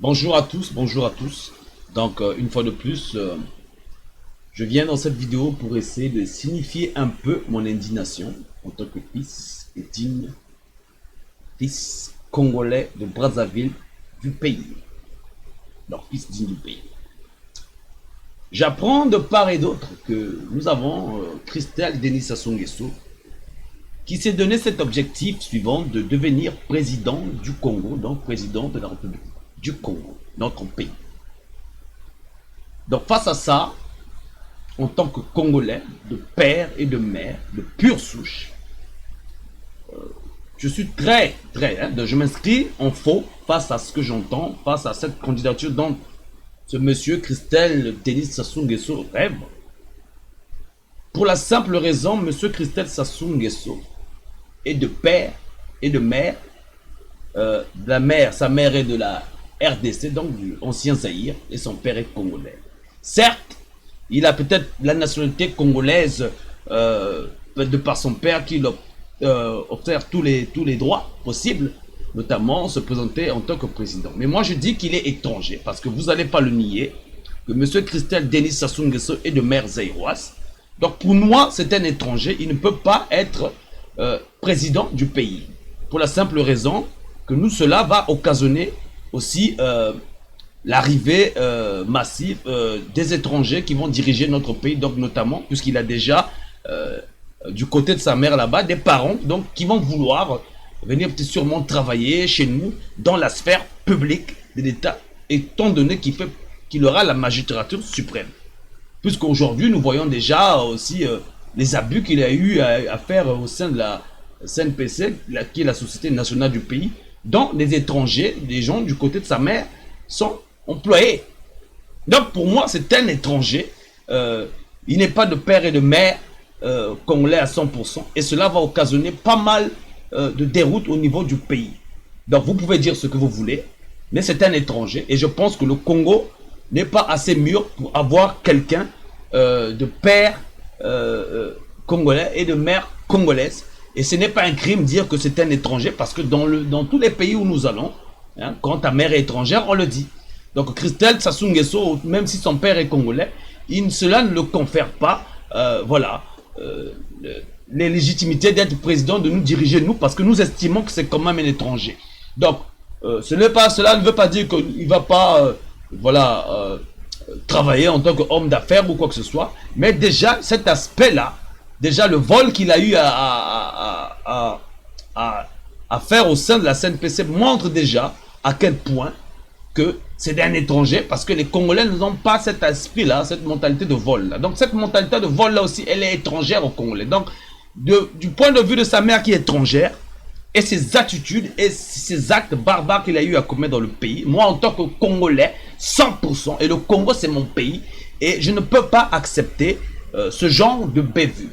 Bonjour à tous, bonjour à tous. Donc, une fois de plus, je viens dans cette vidéo pour essayer de signifier un peu mon indignation en tant que fils et digne fils congolais de Brazzaville du pays. Leur fils digne du pays. J'apprends de part et d'autre que nous avons Christelle Denis Sassou Nguesso qui s'est donné cet objectif suivant de devenir président du Congo, donc président de la République du Congo, notre pays. Donc face à ça, en tant que Congolais, de père et de mère, de pure souche, je suis je m'inscris en faux face à ce que j'entends, face à cette candidature dont ce monsieur Christelle Denis Sassou Nguesso rêve. Pour la simple raison, monsieur Christelle Sassou Nguesso est de père et de mère, sa mère est de la RDC, donc du ancien Zaïre, et son père est congolais. Certes, il a peut-être la nationalité congolaise de par son père qui lui offre tous les droits possibles, notamment se présenter en tant que président. Mais moi je dis qu'il est étranger, parce que vous n'allez pas le nier, que M. Christelle Denis Sassou Nguesso est de mère zaïroise. Donc pour moi, c'est un étranger, il ne peut pas être président du pays. Pour la simple raison que cela va occasionner aussi l'arrivée massive des étrangers qui vont diriger notre pays, donc notamment, puisqu'il a déjà du côté de sa mère là-bas, des parents donc, qui vont vouloir venir peut-être sûrement travailler chez nous dans la sphère publique de l'État, étant donné qu'il aura la magistrature suprême. Puisqu'aujourd'hui, nous voyons déjà aussi les abus qu'il a eu à faire au sein de la CNPC, qui est la Société nationale du pays, dont les étrangers, les gens du côté de sa mère, sont employés. Donc pour moi, c'est un étranger. Il n'est pas de père et de mère congolais à 100%. Et cela va occasionner pas mal de déroute au niveau du pays. Donc vous pouvez dire ce que vous voulez, mais c'est un étranger. Et je pense que le Congo n'est pas assez mûr pour avoir quelqu'un de père congolais et de mère congolaise. Et ce n'est pas un crime de dire que c'est un étranger, parce que dans tous les pays où nous allons, hein, quand ta mère est étrangère, on le dit. Donc Christelle Sassou Nguesso, même si son père est congolais, cela ne le confère pas les légitimités d'être président, de nous diriger nous, parce que nous estimons que c'est quand même un étranger. Donc cela ne veut pas dire qu'il ne va pas travailler en tant qu'homme d'affaires ou quoi que ce soit, mais déjà cet aspect-là, déjà le vol qu'il a eu à faire au sein de la CNPC montre déjà à quel point que c'est un étranger, parce que les Congolais n'ont pas cet esprit-là, cette mentalité de vol-là. Donc cette mentalité de vol-là aussi, elle est étrangère aux Congolais. Donc du point de vue de sa mère qui est étrangère, et ses attitudes et ses actes barbares qu'il a eu à commettre dans le pays, moi en tant que Congolais, 100%, et le Congo c'est mon pays, et je ne peux pas accepter ce genre de bévue.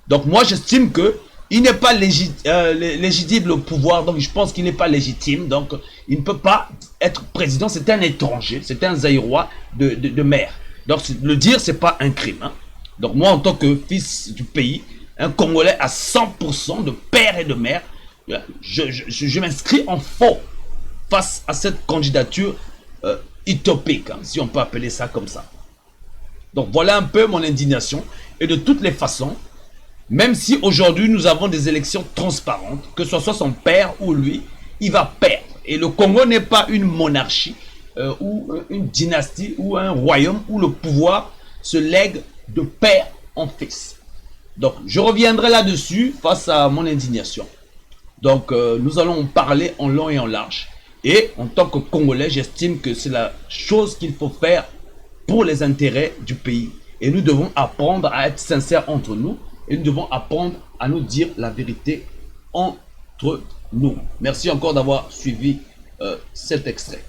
Donc moi j'estime que il n'est pas légitime au pouvoir, donc je pense qu'il n'est pas légitime, donc il ne peut pas être président, c'est un étranger, c'est un Zaïrois de mère. Donc le dire, c'est pas un crime. Hein. Donc moi en tant que fils du pays, un Congolais à 100% de père et de mère, je m'inscris en faux face à cette candidature utopique, hein, si on peut appeler ça comme ça. Donc voilà un peu mon indignation, et de toutes les façons, même si aujourd'hui nous avons des élections transparentes, que ce soit son père ou lui, il va perdre. Et le Congo n'est pas une monarchie ou une dynastie ou un royaume où le pouvoir se lègue de père en fils. Donc je reviendrai là-dessus face à mon indignation. Donc nous allons parler en long et en large. Et en tant que Congolais, j'estime que c'est la chose qu'il faut faire pour les intérêts du pays. Et nous devons apprendre à être sincères entre nous. Et nous devons apprendre à nous dire la vérité entre nous. Merci encore d'avoir suivi cet extrait.